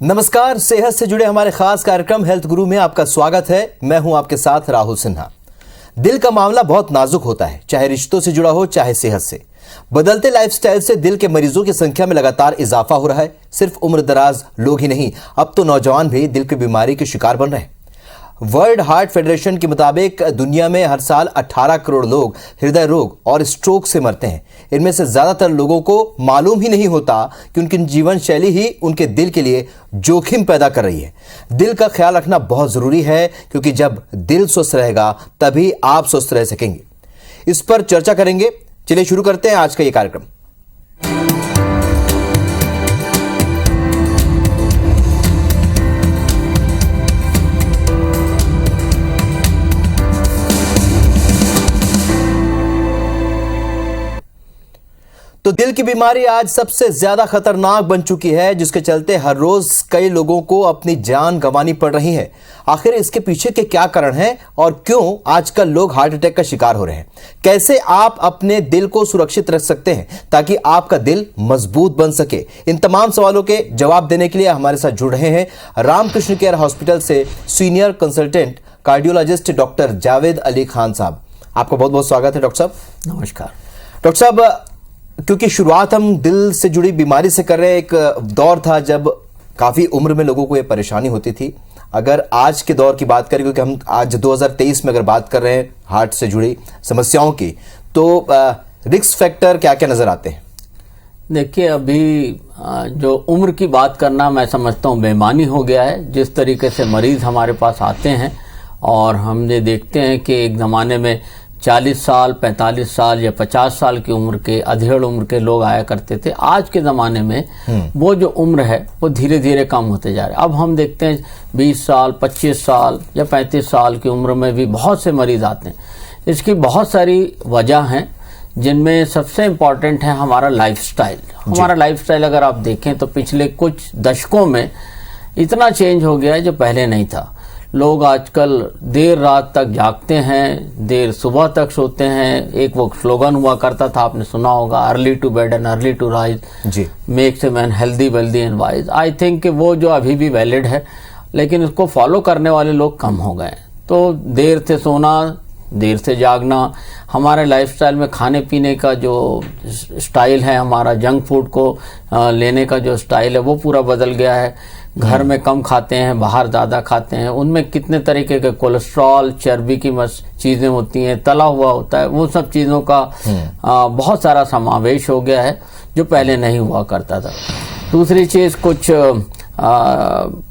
नमस्कार, सेहत से जुड़े हमारे खास कार्यक्रम हेल्थ गुरु में आपका स्वागत है। मैं हूं आपके साथ राहुल सिन्हा। दिल का मामला बहुत नाजुक होता है, चाहे रिश्तों से जुड़ा हो चाहे सेहत से। बदलते लाइफस्टाइल से दिल के मरीजों की संख्या में लगातार इजाफा हो रहा है। सिर्फ उम्र दराज लोग ही नहीं, अब तो नौजवान भी दिल की बीमारी के शिकार बन रहे हैं। वर्ल्ड हार्ट फेडरेशन के मुताबिक दुनिया में हर साल 18 करोड़ लोग हृदय रोग और स्ट्रोक से मरते हैं। इनमें से ज्यादातर लोगों को मालूम ही नहीं होता कि उनकी जीवन शैली ही उनके दिल के लिए जोखिम पैदा कर रही है। दिल का ख्याल रखना बहुत जरूरी है, क्योंकि जब दिल स्वस्थ रहेगा तभी आप स्वस्थ रह सकेंगे। इस पर चर्चा करेंगे। चलिए शुरू करते हैं आज का ये कार्यक्रम। तो दिल की बीमारी आज सबसे ज्यादा खतरनाक बन चुकी है, जिसके चलते हर रोज कई लोगों को अपनी जान गंवानी पड़ रही है। आखिर इसके पीछे के क्या कारण हैं और क्यों आजकल लोग हार्ट अटैक का शिकार हो रहे हैं? कैसे आप अपने दिल को सुरक्षित रख सकते हैं ताकि आपका दिल मजबूत बन सके? इन तमाम सवालों के जवाब देने के लिए हमारे साथ जुड़ रहे हैं रामकृष्ण केयर हॉस्पिटल से senior consultant cardiologist doctor Javed Ali Khan साहब। आपका बहुत बहुत स्वागत है डॉक्टर साहब। नमस्कार डॉक्टर साहब, क्योंकि शुरुआत हम दिल से जुड़ी बीमारी से कर रहे हैं। एक दौर था जब काफी उम्र में लोगों को ये परेशानी होती थी। अगर आज के दौर की बात करें, क्योंकि हम आज 2023 में अगर बात कर रहे हैं हार्ट से जुड़ी समस्याओं की, तो रिस्क फैक्टर क्या क्या नजर आते हैं? देखिए, अभी जो उम्र की बात करना मैं समझता हूँ बेईमानी हो गया है। जिस तरीके से मरीज हमारे पास आते हैं और हम ये देखते हैं कि एक ज़माने में 40 साल 45 साल या 50 साल की उम्र के अधेड़ उम्र के लोग आया करते थे। आज के ज़माने में वो जो उम्र है वो धीरे धीरे कम होते जा रहे हैं। अब हम देखते हैं 20 साल 25 साल या 35 साल की उम्र में भी बहुत से मरीज आते हैं। इसकी बहुत सारी वजह हैं, जिनमें सबसे इम्पॉर्टेंट है हमारा लाइफस्टाइल। हमारा लाइफस्टाइल अगर आप देखें तो पिछले कुछ दशकों में इतना चेंज हो गया है जो पहले नहीं था। लोग आजकल देर रात तक जागते हैं, देर सुबह तक सोते हैं। एक वो स्लोगन हुआ करता था, आपने सुना होगा, early to bed and early to rise makes a man healthy wealthy and wise. I think कि वो जो अभी भी वैलिड है, लेकिन उसको फॉलो करने वाले लोग कम हो गए। तो देर से सोना, देर से जागना, हमारे लाइफस्टाइल में खाने पीने का जो स्टाइल है, हमारा जंक फूड को लेने का जो स्टाइल है वो पूरा बदल गया है। घर में कम खाते हैं, बाहर ज़्यादा खाते हैं। उनमें कितने तरीके के कोलेस्ट्रॉल, चर्बी की चीज़ें होती हैं, तला हुआ होता है, वो सब चीज़ों का बहुत सारा समावेश हो गया है जो पहले नहीं हुआ करता था। दूसरी चीज़, कुछ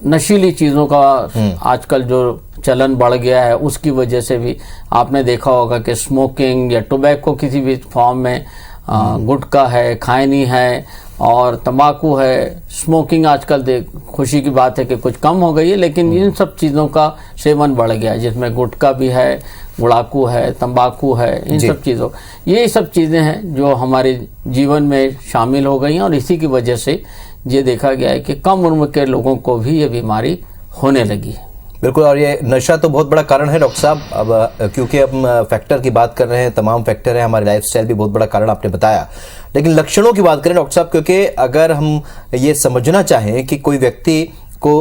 नशीली चीज़ों का आजकल जो चलन बढ़ गया है, उसकी वजह से भी आपने देखा होगा कि स्मोकिंग या टोबैको किसी भी फॉर्म में, गुटखा है, खैनी है और तंबाकू है। स्मोकिंग आजकल खुशी की बात है कि कुछ कम हो गई है, लेकिन इन सब चीज़ों का सेवन बढ़ गया है, जिसमें गुटखा भी है, गुड़ाकू है, तंबाकू है। इन सब चीज़ों, ये सब चीज़ें हैं जो हमारे जीवन में शामिल हो गई हैं और इसी की वजह से ये देखा गया है कि कम उम्र के लोगों को भी ये बीमारी होने लगी है। बिल्कुल, और ये नशा तो बहुत बड़ा कारण है डॉक्टर साहब। अब क्योंकि हम फैक्टर की बात कर रहे हैं, तमाम फैक्टर हैं, हमारे लाइफस्टाइल भी बहुत बड़ा कारण आपने बताया। लेकिन लक्षणों की बात करें डॉक्टर साहब, क्योंकि अगर हम ये समझना चाहें कि कोई व्यक्ति को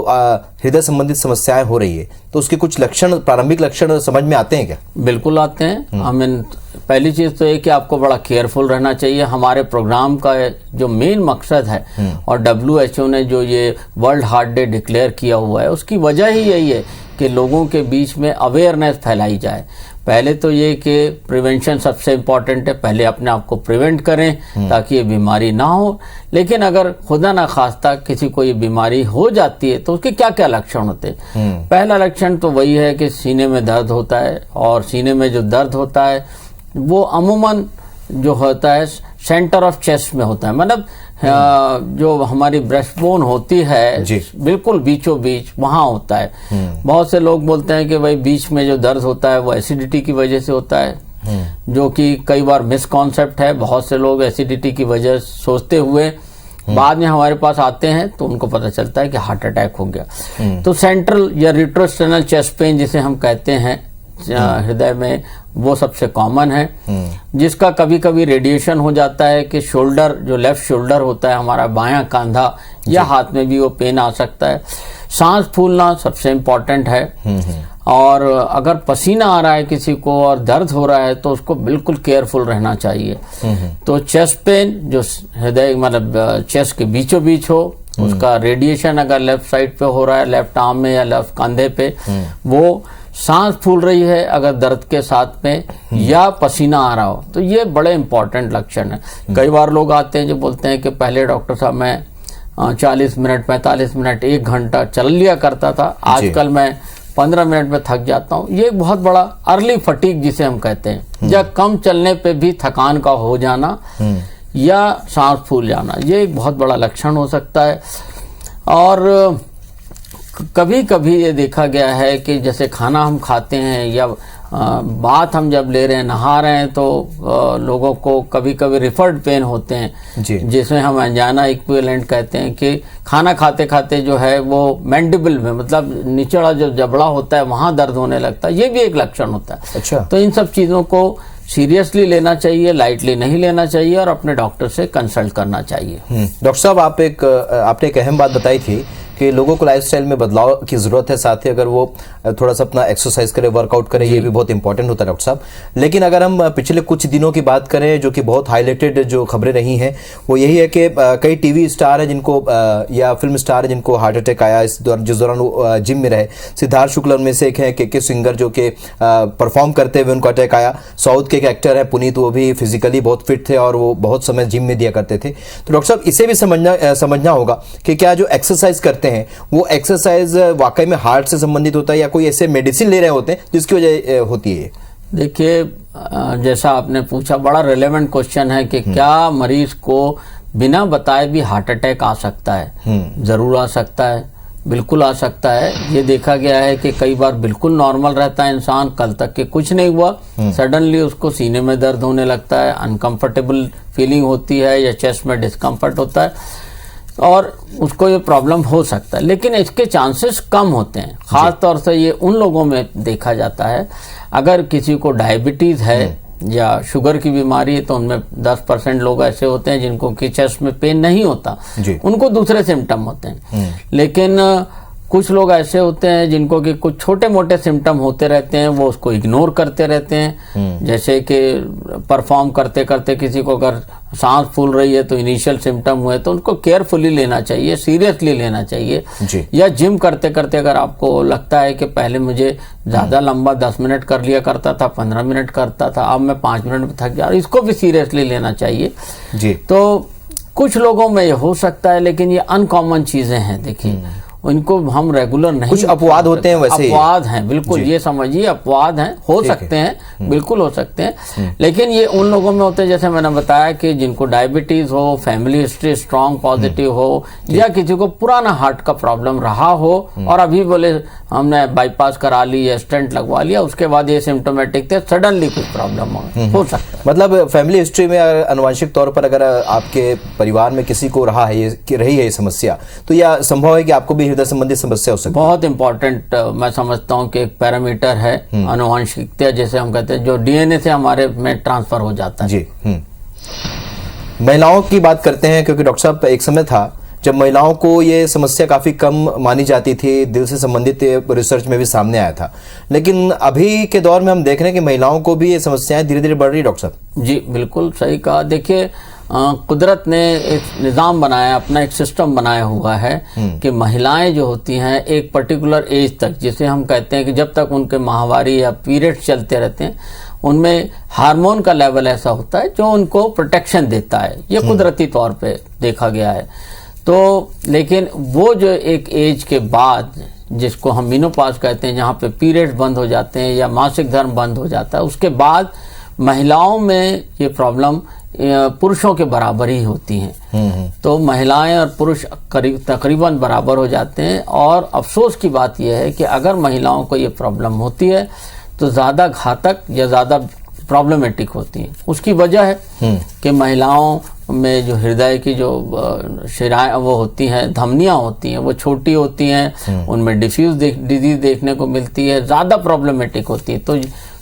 हृदय संबंधित समस्याएं हो रही है, तो उसके कुछ लक्षण, प्रारंभिक लक्षण समझ में आते हैं क्या? बिल्कुल आते हैं। हमें पहली चीज तो ये कि आपको बड़ा केयरफुल रहना चाहिए। हमारे प्रोग्राम का जो मेन मकसद है और WHO ने जो ये वर्ल्ड हार्ट डे डिक्लेयर किया हुआ है, उसकी वजह ही यही है कि लोगों के बीच में अवेयरनेस फैलाई जाए। पहले तो ये कि प्रिवेंशन सबसे इम्पॉर्टेंट है, पहले अपने आप को प्रिवेंट करें ताकि ये बीमारी ना हो। लेकिन अगर खुदा ना खास्ता किसी को ये बीमारी हो जाती है तो उसके क्या क्या लक्षण होते हैं? पहला लक्षण तो वही है कि सीने में दर्द होता है, और सीने में जो दर्द होता है वो अमूमन जो होता है सेंटर ऑफ चेस्ट में होता है। मतलब जो हमारी ब्रेस्टबोन होती है बिल्कुल बीचों बीच वहां होता है। बहुत से लोग बोलते हैं कि भाई बीच में जो दर्द होता है वो एसिडिटी की वजह से होता है, जो कि कई बार मिसकॉन्सेप्ट है। बहुत से लोग एसिडिटी की वजह सोचते हुए बाद में हमारे पास आते हैं तो उनको पता चलता है कि हार्ट अटैक हो गया। तो सेंट्रल या रिट्रोस्टेनल चेस्ट पेन जिसे हम कहते हैं, हृदय में, वो सबसे कॉमन है। जिसका कभी कभी रेडिएशन हो जाता है कि शोल्डर, जो लेफ्ट शोल्डर होता है हमारा, बायां कंधा या हाथ में भी वो पेन आ सकता है। सांस फूलना सबसे इम्पोर्टेंट है। और अगर पसीना आ रहा है किसी को और दर्द हो रहा है तो उसको बिल्कुल केयरफुल रहना चाहिए। तो चेस्ट पेन, जो हृदय मतलब चेस्ट के बीचों बीच हो, उसका रेडिएशन अगर लेफ्ट साइड पे हो रहा है, लेफ्ट आर्म में या लेफ्ट कंधे पे, वो सांस फूल रही है अगर दर्द के साथ में, या पसीना आ रहा हो, तो ये बड़े इंपॉर्टेंट लक्षण है। कई बार लोग आते हैं जो बोलते हैं कि पहले डॉक्टर साहब मैं 40 मिनट, 45 मिनट, 1 घंटा चल लिया करता था, आजकल मैं 15 मिनट में थक जाता हूँ। ये एक बहुत बड़ा अर्ली फटीग जिसे हम कहते हैं, या कम चलने पे भी थकान का हो जाना या सांस फूल जाना, ये एक बहुत बड़ा लक्षण हो सकता है। और कभी कभी ये देखा गया है कि जैसे खाना हम खाते हैं या बात हम जब ले रहे हैं, नहा रहे हैं, तो लोगों को कभी कभी रिफर्ड पेन होते हैं, जिसमें हम एंजाइना इक्विवेलेंट कहते हैं कि खाना खाते खाते जो है वो मैंडिबल में, मतलब निचला जो जबड़ा होता है वहां दर्द होने लगता है। ये भी एक लक्षण होता है। अच्छा। तो इन सब चीजों को सीरियसली लेना चाहिए, लाइटली नहीं लेना चाहिए और अपने डॉक्टर से कंसल्ट करना चाहिए। डॉक्टर साहब, आपने एक अहम बात बताई थी कि लोगों को लाइफस्टाइल में बदलाव की जरूरत है, साथ ही अगर वो थोड़ा सा अपना एक्सरसाइज करे, वर्कआउट करे, ये भी बहुत इंपॉर्टेंट होता है डॉक्टर साहब। लेकिन अगर हम पिछले कुछ दिनों की बात करें, जो कि बहुत हाईलाइटेड जो खबरें रही हैं, वो यही है कि कई टीवी स्टार हैं जिनको या फिल्म स्टार हैं जिनको हार्ट अटैक आया जिस दौरान वो जिम में रहे। सिद्धार्थ शुक्ला उनमें से एक है, के सिंगर जो कि परफॉर्म करते हुए उनको अटैक आया। साउथ के एक एक्टर है पुनीत, वो भी फिजिकली बहुत फिट थे और वो बहुत समय जिम में दिया करते थे। तो डॉक्टर साहब, इसे भी समझना होगा कि क्या जो एक्सरसाइज करते हैं वो एक्सरसाइज वाकई में हार्ट से संबंधित होता है या कोई ऐसे मेडिसिन ले रहे होते हैं जिसकी वजह होती है? देखिए, जैसा आपने पूछा, बड़ा रिलेवेंट क्वेश्चन है कि क्या मरीज को बिना बताए भी हार्ट अटैक आ सकता है? जरूर आ सकता है, बिल्कुल आ सकता है। ये देखा गया है कि कई बार बिल्कुल नॉर्मल रहता है इंसान, कल तक के कुछ नहीं हुआ, सडनली उसको सीने में दर्द होने लगता है, अनकंफर्टेबल फीलिंग होती है या चेस्ट में डिस्कम्फर्ट होता है और उसको ये प्रॉब्लम हो सकता है। लेकिन इसके चांसेस कम होते हैं। खास तौर से ये उन लोगों में देखा जाता है अगर किसी को डायबिटीज है या शुगर की बीमारी है, तो उनमें 10% लोग ऐसे होते हैं जिनको कि चेस्ट में पेन नहीं होता, उनको दूसरे सिम्टम होते हैं। लेकिन कुछ लोग ऐसे होते हैं जिनको कि कुछ छोटे मोटे सिम्टम होते रहते हैं, वो उसको इग्नोर करते रहते हैं। जैसे कि परफॉर्म करते करते किसी को अगर सांस फूल रही है तो इनिशियल सिम्टम हुए तो उनको केयरफुली लेना चाहिए, सीरियसली लेना चाहिए। या जिम करते करते अगर आपको लगता है कि पहले मुझे ज्यादा लंबा 10 मिनट कर लिया करता था, 15 मिनट करता था, अब मैं 5 मिनट में थक जा रहा हूं, इसको भी सीरियसली लेना चाहिए। तो कुछ लोगों में ये हो सकता है, लेकिन ये अनकॉमन चीजें हैं। देखिए, उनको हम रेगुलर नहीं, कुछ अपवाद होते हैं, वैसे अपवाद हैं, बिल्कुल ये समझिए अपवाद हैं, हो सकते हैं, बिल्कुल हो सकते हैं। लेकिन ये उन लोगों में होते हैं जैसे मैंने बताया कि जिनको डायबिटीज हो, फैमिली हिस्ट्री स्ट्रांग पॉजिटिव हो, या किसी को पुराना हार्ट का प्रॉब्लम रहा हो और अभी बोले हमने बाईपास करा ली या स्टेंट लगवा लिया, उसके बाद ये सिम्टोमेटिक थे, सडनली कुछ प्रॉब्लम हो सकता है। मतलब फैमिली हिस्ट्री में अनुवांशिक तौर पर अगर आपके परिवार में किसी को रही है ये समस्या, तो यह संभव है कि आपको भी हृदय संबंधी समस्या हो सकती है। बहुत इंपॉर्टेंट मैं समझता हूँ कि एक पैरामीटर है आनुवंशिकता, जैसे हम कहते हैं, जो डीएनए से हमारे में ट्रांसफर हो जाता है। जी। महिलाओं की बात करते हैं, क्योंकि डॉक्टर साहब एक समय था जब महिलाओं को ये समस्या काफी कम मानी जाती थी, दिल से संबंधित रिसर्च में भी सामने आया था। लेकिन अभी के दौर में हम देख रहे हैं कि महिलाओं को भी ये समस्याएं धीरे धीरे बढ़ रही है। डॉक्टर साहब जी बिल्कुल सही कहा। देखिए, कुदरत ने एक निज़ाम बनाया, अपना एक सिस्टम बनाया हुआ है कि महिलाएं जो होती हैं एक पर्टिकुलर एज तक, जिसे हम कहते हैं कि जब तक उनके माहवारी या पीरियड्स चलते रहते हैं, उनमें हार्मोन का लेवल ऐसा होता है जो उनको प्रोटेक्शन देता है। ये कुदरती तौर पे देखा गया है। तो लेकिन वो जो एक एज के बाद, जिसको हम मेनोपॉज कहते हैं, जहाँ पे पीरियड्स बंद हो जाते हैं या मासिक धर्म बंद हो जाता है, उसके बाद महिलाओं में ये प्रॉब्लम पुरुषों के बराबर ही होती हैं। तो महिलाएं और पुरुष तकरीबन बराबर हो जाते हैं। और अफसोस की बात यह है कि अगर महिलाओं को ये प्रॉब्लम होती है तो ज़्यादा घातक या ज़्यादा प्रॉब्लमेटिक होती हैं। उसकी वजह है कि महिलाओं में जो हृदय की जो शिराएं वो होती हैं, धमनियां होती हैं, वो छोटी होती हैं, उनमें डिफ्यूज डिजीज देखने को मिलती है, ज़्यादा प्रॉब्लमेटिक होती है। तो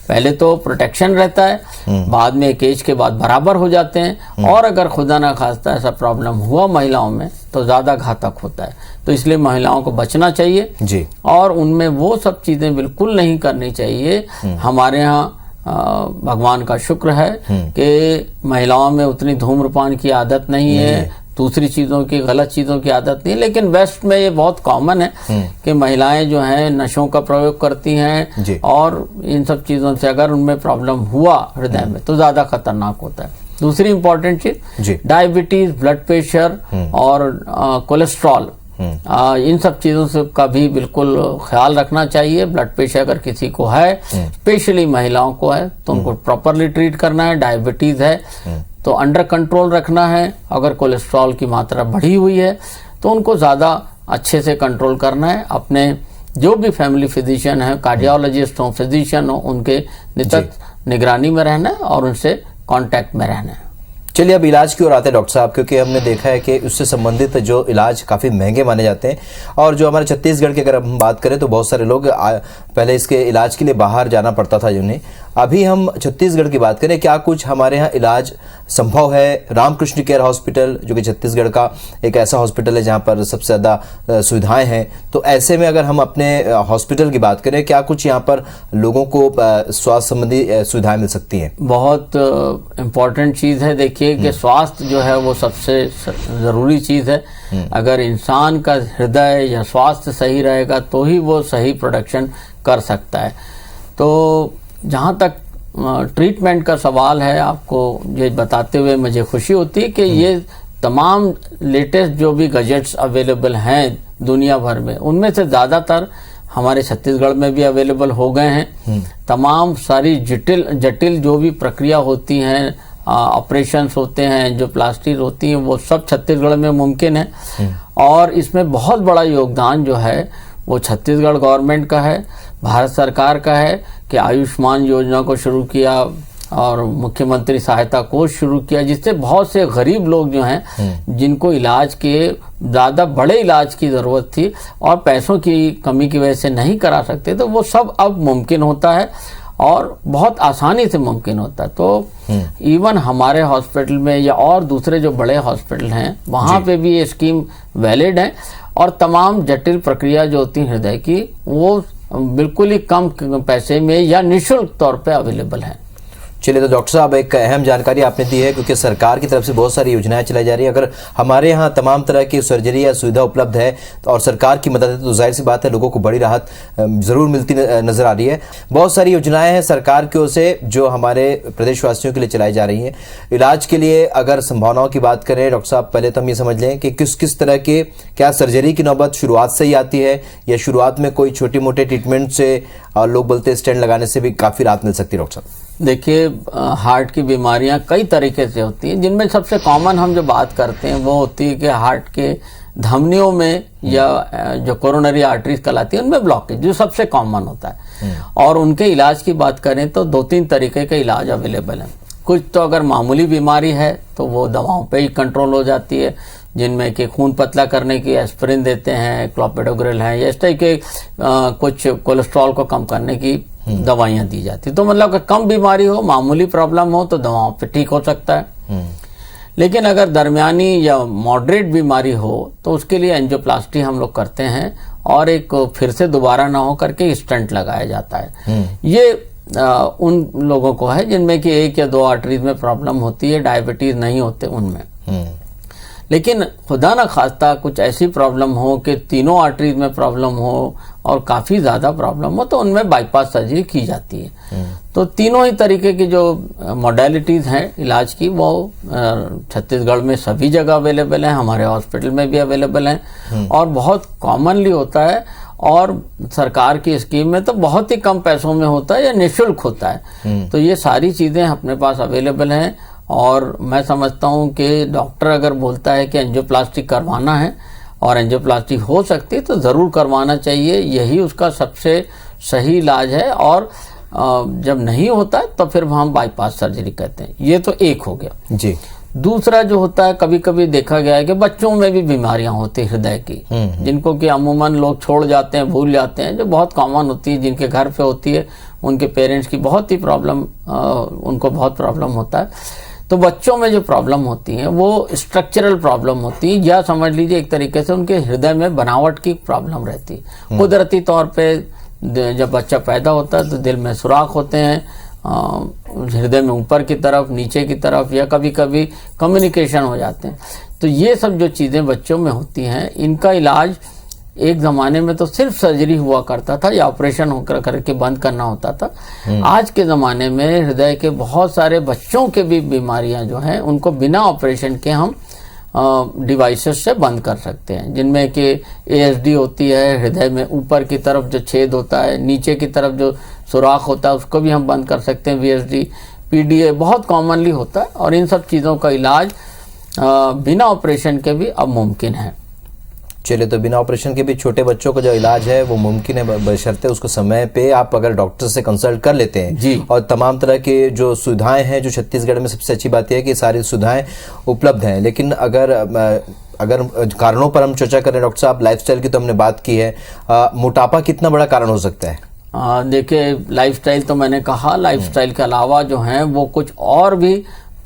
पहले तो प्रोटेक्शन रहता है, बाद में एक एज के बाद बराबर हो जाते हैं, और अगर खुदा ना खास्ता ऐसा प्रॉब्लम हुआ महिलाओं में तो ज़्यादा घातक होता है। तो इसलिए महिलाओं को बचना चाहिए जी। और उनमें वो सब चीज़ें बिल्कुल नहीं करनी चाहिए। हमारे यहाँ भगवान का शुक्र है कि महिलाओं में उतनी धूम्रपान की आदत नहीं है, दूसरी चीज़ों की, गलत चीज़ों की आदत नहीं है। लेकिन वेस्ट में ये बहुत कॉमन है कि महिलाएं जो हैं नशों का प्रयोग करती हैं, और इन सब चीज़ों से अगर उनमें प्रॉब्लम हुआ हृदय में तो ज़्यादा खतरनाक होता है। दूसरी इंपॉर्टेंट चीज़ डायबिटीज, ब्लड प्रेशर और कोलेस्ट्रॉल, इन सब चीज़ों से का भी बिल्कुल ख्याल रखना चाहिए। ब्लड प्रेशर अगर किसी को है, स्पेशली महिलाओं को है, तो उनको प्रॉपरली ट्रीट करना है। डायबिटीज़ है तो अंडर कंट्रोल रखना है। अगर कोलेस्ट्रॉल की मात्रा बढ़ी हुई है तो उनको ज़्यादा अच्छे से कंट्रोल करना है। अपने जो भी फैमिली फिजिशियन है, कार्डियोलॉजिस्ट हो, फिजिशियन हो, उनके निकट निगरानी में रहना है और उनसे कांटेक्ट में रहना है। चलिए अब इलाज की ओर आते हैं डॉक्टर साहब, क्योंकि हमने देखा है कि उससे संबंधित जो इलाज काफ़ी महंगे माने जाते हैं, और जो हमारे छत्तीसगढ़ की अगर हम बात करें तो बहुत सारे लोग पहले इसके इलाज के लिए बाहर जाना पड़ता था जिन्हें। अभी हम छत्तीसगढ़ की बात करें, क्या कुछ हमारे यहाँ इलाज संभव है? रामकृष्ण केयर हॉस्पिटल जो कि छत्तीसगढ़ का एक ऐसा हॉस्पिटल है जहाँ पर सबसे ज़्यादा सुविधाएं हैं, तो ऐसे में अगर हम अपने हॉस्पिटल की बात करें, क्या कुछ यहाँ पर लोगों को स्वास्थ्य संबंधी सुविधाएं मिल सकती हैं? बहुत इम्पोर्टेंट चीज़ है। देखिए कि स्वास्थ्य जो है वो सबसे ज़रूरी चीज़ है। अगर इंसान का हृदय या स्वास्थ्य सही रहेगा तो ही वो सही प्रोडक्शन कर सकता है। तो जहाँ तक ट्रीटमेंट का सवाल है, आपको ये बताते हुए मुझे खुशी होती है कि ये तमाम लेटेस्ट जो भी गैजेट्स अवेलेबल हैं दुनिया भर में, उनमें से ज़्यादातर हमारे छत्तीसगढ़ में भी अवेलेबल हो गए हैं। तमाम सारी जटिल जो भी प्रक्रिया होती हैं, ऑपरेशंस होते हैं, जो प्लास्टिक होती हैं, वो सब छत्तीसगढ़ में मुमकिन है। और इसमें बहुत बड़ा योगदान जो है वो छत्तीसगढ़ गवर्नमेंट का है, भारत सरकार का है कि आयुष्मान योजना को शुरू किया और मुख्यमंत्री सहायता कोष शुरू किया, जिससे बहुत से गरीब लोग जो हैं जिनको इलाज के ज़्यादा बड़े इलाज की ज़रूरत थी और पैसों की कमी की वजह से नहीं करा सकते, तो वो सब अब मुमकिन होता है और बहुत आसानी से मुमकिन होता है। तो इवन हमारे हॉस्पिटल में या और दूसरे जो बड़े हॉस्पिटल हैं वहाँ पे भी ये स्कीम वैलिड है, और तमाम जटिल प्रक्रिया जो होती है हृदय की वो बिल्कुल ही कम पैसे में या निःशुल्क तौर पे अवेलेबल है। चलिए, तो डॉक्टर साहब एक अहम जानकारी आपने दी है, क्योंकि सरकार की तरफ से बहुत सारी योजनाएं चलाई जा रही है। अगर हमारे यहाँ तमाम तरह की सर्जरी या सुविधा उपलब्ध है और सरकार की मदद है तो जाहिर सी बात है लोगों को बड़ी राहत ज़रूर मिलती नजर आ रही है। बहुत सारी योजनाएं हैं सरकार की ओर से जो हमारे प्रदेशवासियों के लिए चलाई जा रही हैं। इलाज के लिए अगर संभावनाओं की बात करें डॉक्टर साहब, पहले तो हम ये समझ लें कि किस किस तरह के, क्या सर्जरी की नौबत शुरुआत से ही आती है या शुरुआत में कोई छोटी मोटे ट्रीटमेंट से, और लोग बोलते हैं स्टेंट लगाने से भी काफ़ी राहत मिल सकती है? डॉक्टर साहब देखिए, हार्ट की बीमारियां कई तरीके से होती हैं, जिनमें सबसे कॉमन हम जो बात करते हैं वो होती है कि हार्ट के धमनियों में या जो कोरोनरी आर्टरीज कहलाती है उनमें ब्लॉकेज, जो सबसे कॉमन होता है। और उनके इलाज की बात करें तो 2-3 तरीके के इलाज अवेलेबल हैं। कुछ तो अगर मामूली बीमारी है तो वो दवाओं पे ही कंट्रोल हो जाती है, जिनमें कि खून पतला करने की एस्पिरिन देते हैं, क्लोपिडोग्रिल है, या इस तरह के कुछ कोलेस्ट्रॉल को कम करने की दवाइयाँ दी जाती। तो मतलब कि कम बीमारी हो, मामूली प्रॉब्लम हो तो दवाओं पे ठीक हो सकता है। लेकिन अगर दरमियानी या मॉडरेट बीमारी हो तो उसके लिए एंजियोप्लास्टी हम लोग करते हैं और एक फिर से दोबारा ना हो करके स्टंट लगाया जाता है। ये उन लोगों को है जिनमें कि 1 या 2 आर्टरीज में प्रॉब्लम होती है, डायबिटीज नहीं होते उनमें। लेकिन खुदा ना खास्ता कुछ ऐसी प्रॉब्लम हो कि तीनों आर्टरीज में प्रॉब्लम हो और काफ़ी ज़्यादा प्रॉब्लम हो तो उनमें बाईपास सर्जरी की जाती है। तो तीनों ही तरीके की जो मॉडलिटीज़ हैं इलाज की वो छत्तीसगढ़ में सभी जगह अवेलेबल हैं, हमारे हॉस्पिटल में भी अवेलेबल हैं और बहुत कॉमनली होता है। और सरकार की स्कीम में तो बहुत ही कम पैसों में होता है या निःशुल्क होता है। तो ये सारी चीज़ें अपने पास अवेलेबल हैं और मैं समझता हूँ कि डॉक्टर अगर बोलता है कि एंजियोप्लास्टी करवाना है और एंजियोप्लास्टी हो सकती है तो ज़रूर करवाना चाहिए, यही उसका सबसे सही इलाज है। और जब नहीं होता है तो फिर हम बाईपास सर्जरी कहते हैं। ये तो एक हो गया जी। दूसरा जो होता है, कभी कभी देखा गया है कि बच्चों में भी बीमारियां होती है हृदय की, जिनको कि अमूमन लोग छोड़ जाते हैं, भूल जाते हैं, जो बहुत कॉमन होती है, जिनके घर पे होती है, उनके पेरेंट्स की बहुत ही प्रॉब्लम, उनको बहुत प्रॉब्लम होता है। तो बच्चों में जो प्रॉब्लम होती है वो स्ट्रक्चरल प्रॉब्लम होती है, या समझ लीजिए एक तरीके से उनके हृदय में बनावट की प्रॉब्लम रहती है। कुदरती तौर पे जब बच्चा पैदा होता है तो दिल में सुराख होते हैं, हृदय में ऊपर की तरफ, नीचे की तरफ, या कभी कभी कम्युनिकेशन हो जाते हैं। तो ये सब जो चीज़ें बच्चों में होती हैं, इनका इलाज एक ज़माने में तो सिर्फ सर्जरी हुआ करता था या ऑपरेशन होकर करके बंद करना होता था। आज के ज़माने में हृदय के बहुत सारे बच्चों के भी बीमारियां जो हैं उनको बिना ऑपरेशन के हम डिवाइसेस से बंद कर सकते हैं, जिनमें कि ASD होती है, हृदय में ऊपर की तरफ जो छेद होता है, नीचे की तरफ जो सुराख होता है उसको भी हम बंद कर सकते हैं। VSD, PDA बहुत कॉमनली होता है, और इन सब चीज़ों का इलाज बिना ऑपरेशन के भी अब मुमकिन है। चलिए, तो बिना ऑपरेशन के भी छोटे बच्चों का जो इलाज है वो मुमकिन है, बशर्ते उसको समय पे आप अगर डॉक्टर से कंसल्ट कर लेते हैं जी। और तमाम तरह के जो सुविधाएं हैं, जो छत्तीसगढ़ में सबसे अच्छी बात यह है कि सारी सुविधाएं उपलब्ध हैं। लेकिन अगर कारणों पर हम चर्चा करें डॉक्टर साहब, लाइफस्टाइल की तो हमने बात की है, मोटापा कितना बड़ा कारण हो सकता है? देखिए, लाइफस्टाइल तो मैंने कहा, लाइफस्टाइल के अलावा जो हैं वो कुछ और भी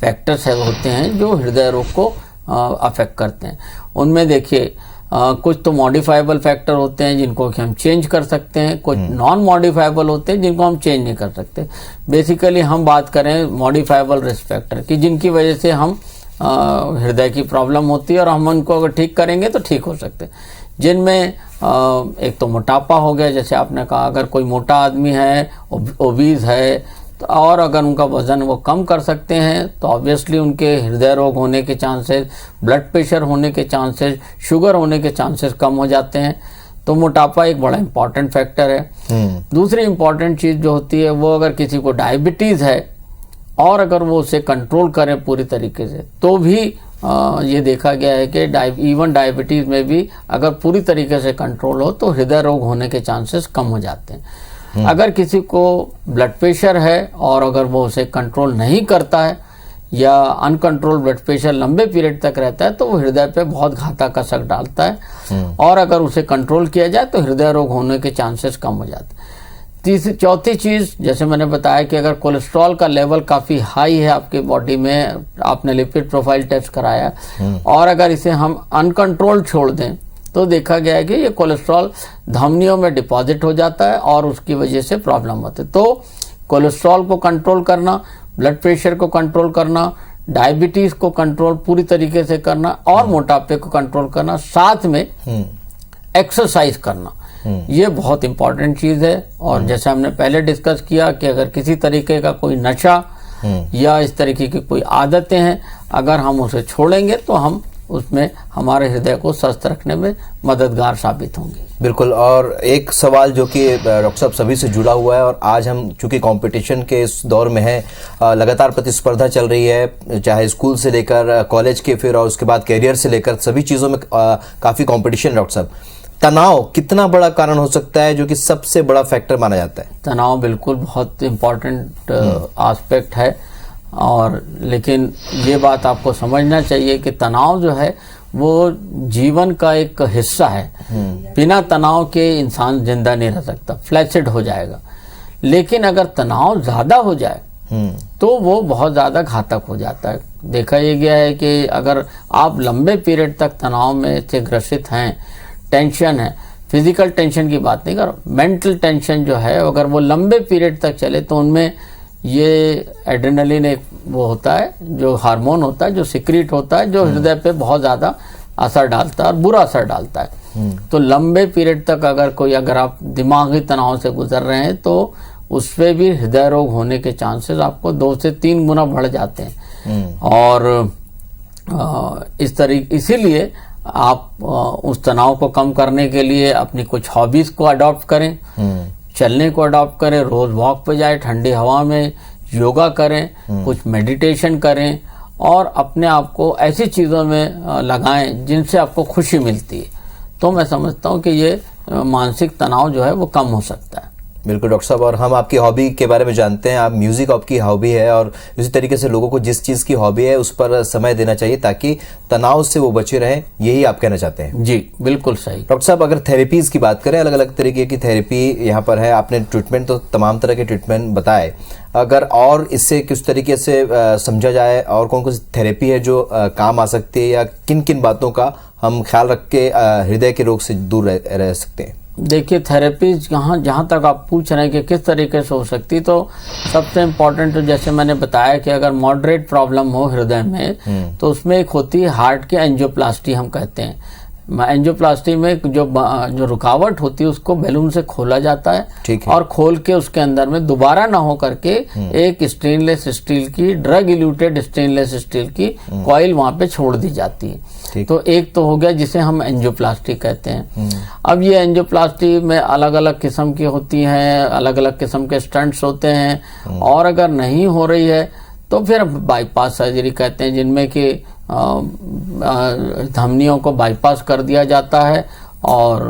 फैक्टर्स होते हैं जो हृदय रोग को अफेक्ट करते हैं। उनमें देखिए कुछ तो मॉडिफाइबल फैक्टर होते हैं जिनको कि हम चेंज कर सकते हैं, कुछ नॉन मॉडिफाइबल होते हैं जिनको हम चेंज नहीं कर सकते। बेसिकली हम बात करें मॉडिफाइबल रिस्क फैक्टर की, जिनकी वजह से हम हृदय की प्रॉब्लम होती है और हम उनको अगर ठीक करेंगे तो ठीक हो सकते हैं। जिनमें एक तो मोटापा हो गया, जैसे आपने कहा, अगर कोई मोटा आदमी है, ओबीज है, तो और अगर उनका वजन वो कम कर सकते हैं तो ऑब्वियसली उनके हृदय रोग होने के चांसेस, ब्लड प्रेशर होने के चांसेस, शुगर होने के चांसेस कम हो जाते हैं। तो मोटापा एक बड़ा इंपॉर्टेंट फैक्टर है। दूसरी इंपॉर्टेंट चीज़ जो होती है वो, अगर किसी को डायबिटीज़ है और अगर वो उसे कंट्रोल करें पूरी तरीके से, तो भी ये देखा गया है कि इवन डायबिटीज़ में भी अगर पूरी तरीके से कंट्रोल हो तो हृदय रोग होने के चांसेस कम हो जाते हैं। अगर किसी को ब्लड प्रेशर है और अगर वो उसे कंट्रोल नहीं करता है या अनकंट्रोल ब्लड प्रेशर लंबे पीरियड तक रहता है तो वो हृदय पे बहुत घातक असर डालता है, और अगर उसे कंट्रोल किया जाए तो हृदय रोग होने के चांसेस कम हो जाते हैं। चौथी चीज़, जैसे मैंने बताया कि अगर कोलेस्ट्रॉल का लेवल काफ़ी हाई है आपके बॉडी में, आपने लिपिड प्रोफाइल टेस्ट कराया, और अगर इसे हम अनकंट्रोल छोड़ दें तो देखा गया है कि ये कोलेस्ट्रॉल धमनियों में डिपॉजिट हो जाता है और उसकी वजह से प्रॉब्लम होती है। तो कोलेस्ट्रॉल को कंट्रोल करना, ब्लड प्रेशर को कंट्रोल करना, डायबिटीज़ को कंट्रोल पूरी तरीके से करना और मोटापे को कंट्रोल करना, साथ में एक्सरसाइज करना, ये बहुत इंपॉर्टेंट चीज़ है। और जैसे हमने पहले डिस्कस किया कि अगर किसी तरीके का कोई नशा या इस तरीके की कोई आदतें हैं, अगर हम उसे छोड़ेंगे तो हम उसमें हमारे हृदय को स्वस्थ रखने में मददगार साबित होंगे। बिल्कुल। और एक सवाल जो कि डॉक्टर साहब सभी से जुड़ा हुआ है, और आज हम चूंकि कंपटीशन के इस दौर में हैं, लगातार प्रतिस्पर्धा चल रही है, चाहे स्कूल से लेकर कॉलेज के, फिर और उसके बाद कैरियर से लेकर सभी चीज़ों में काफ़ी कंपटीशन। डॉक्टर साहब, तनाव कितना बड़ा कारण हो सकता है जो कि सबसे बड़ा फैक्टर माना जाता है? तनाव बिल्कुल बहुत इम्पॉर्टेंट एस्पेक्ट है, और लेकिन ये बात आपको समझना चाहिए कि तनाव जो है वो जीवन का एक हिस्सा है। बिना तनाव के इंसान जिंदा नहीं रह सकता, फ्लैसिड हो जाएगा। लेकिन अगर तनाव ज़्यादा हो जाए तो वो बहुत ज़्यादा घातक हो जाता है। देखा ये गया है कि अगर आप लंबे पीरियड तक तनाव में से ग्रसित हैं, टेंशन है, फिजिकल टेंशन की बात नहीं कर, मेंटल टेंशन जो है अगर वो लंबे पीरियड तक चले तो उनमें ये एड्रेनलिन एक वो होता है, जो हार्मोन होता है, जो सिक्रीट होता है, जो हृदय पे बहुत ज़्यादा असर डालता है और बुरा असर डालता है। तो लंबे पीरियड तक अगर आप दिमागी तनाव से गुजर रहे हैं तो उस पर भी हृदय रोग होने के चांसेस आपको 2 से 3 गुना बढ़ जाते हैं। और इसीलिए आप उस तनाव को कम करने के लिए अपनी कुछ हॉबीज़ को अडॉप्ट करें, चलने को अडॉप्ट करें, रोज वॉक पे जाए, ठंडी हवा में योगा करें, कुछ मेडिटेशन करें और अपने आप को ऐसी चीज़ों में लगाएं जिनसे आपको खुशी मिलती है। तो मैं समझता हूँ कि ये मानसिक तनाव जो है वो कम हो सकता है। बिल्कुल डॉक्टर साहब, और हम आपकी हॉबी के बारे में जानते हैं, आप म्यूजिक आपकी हॉबी है, और इसी तरीके से लोगों को जिस चीज़ की हॉबी है उस पर समय देना चाहिए ताकि तनाव से वो बचे रहें, यही आप कहना चाहते हैं? जी बिल्कुल सही। डॉक्टर साहब, अगर थेरेपीज की बात करें, अलग अलग तरीके की थेरेपी यहाँ पर है, आपने ट्रीटमेंट तो तमाम तरह के ट्रीटमेंट बताए, अगर और इससे किस तरीके से समझा जाए और कौन कौन सी थेरेपी है जो काम आ सकती है, या किन किन बातों का हम ख्याल रख के हृदय के रोग से दूर रह सकते हैं? देखिए, थेरेपी जहाँ तक आप पूछ रहे हैं कि किस तरीके से हो सकती, तो सबसे इम्पोर्टेंट, तो जैसे मैंने बताया कि अगर मॉडरेट प्रॉब्लम हो हृदय में तो उसमें एक होती है हार्ट की एंजियोप्लास्टी, हम कहते हैं। एंजियोप्लास्टी में जो रुकावट होती है उसको बैलून से खोला जाता है, और खोल के उसके अंदर में दोबारा ना हो करके एक स्टेनलेस स्टील की, ड्रग इल्यूटेड स्टेनलेस स्टील की कॉइल वहां पे छोड़ दी जाती है। तो एक तो हो गया जिसे हम एंजियोप्लास्टी कहते हैं। अब ये एंजियोप्लास्टी में अलग अलग किस्म की होती हैं, अलग अलग किस्म के स्टंट्स होते हैं, और अगर नहीं हो रही है तो फिर बाईपास सर्जरी कहते हैं, जिनमें कि धमनियों को बाईपास कर दिया जाता है और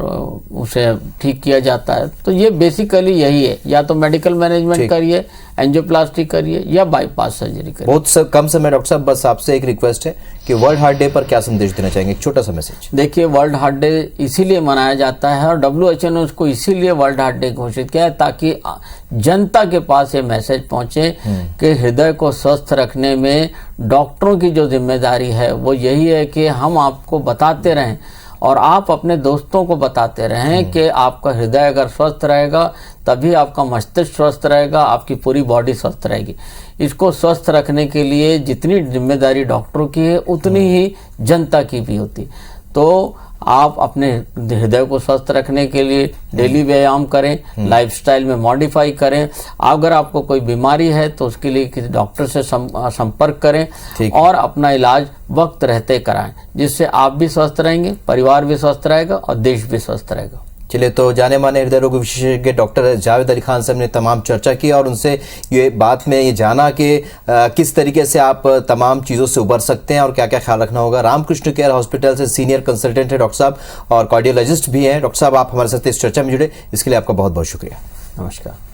उसे ठीक किया जाता है। तो ये बेसिकली यही है, या तो मेडिकल मैनेजमेंट करिए, एंजियोप्लास्टी करिए, या बाईपास सर्जरी करिए। बहुत कम समय डॉक्टर साहब, बस आपसे एक रिक्वेस्ट है कि वर्ल्ड हार्ट डे पर क्या संदेश देना चाहेंगे, एक छोटा सा मैसेज। देखिए, वर्ल्ड हार्ट डे इसीलिए मनाया जाता है, और WHO ने उसको इसीलिए वर्ल्ड हार्ट डे घोषित किया है ताकि जनता के पास ये मैसेज पहुंचे कि हृदय को स्वस्थ रखने में डॉक्टरों की जो जिम्मेदारी है वो यही है कि हम आपको बताते रहें और आप अपने दोस्तों को बताते रहें कि आपका हृदय अगर स्वस्थ रहेगा तभी आपका मस्तिष्क स्वस्थ रहेगा, आपकी पूरी बॉडी स्वस्थ रहेगी। इसको स्वस्थ रखने के लिए जितनी जिम्मेदारी डॉक्टरों की है उतनी ही जनता की भी होती। तो आप अपने हृदय को स्वस्थ रखने के लिए डेली व्यायाम करें, लाइफस्टाइल में मॉडिफाई करें। अगर आपको कोई बीमारी है तो उसके लिए किसी डॉक्टर से संपर्क करें और अपना इलाज वक्त रहते कराएं, जिससे आप भी स्वस्थ रहेंगे, परिवार भी स्वस्थ रहेगा और देश भी स्वस्थ रहेगा। चलिए, तो जाने माने हृदय रोग विशेषज्ञ डॉक्टर जावेद अली खान साहब ने तमाम चर्चा की और उनसे ये बात में ये जाना कि किस तरीके से आप तमाम चीज़ों से उबर सकते हैं और क्या क्या ख्याल रखना होगा। रामकृष्ण केयर हॉस्पिटल से सीनियर कंसल्टेंट है डॉक्टर साहब और कार्डियोलॉजिस्ट भी हैं। डॉक्टर साहब, आप हमारे साथ इस चर्चा में जुड़े, इसके लिए आपका बहुत बहुत शुक्रिया। नमस्कार।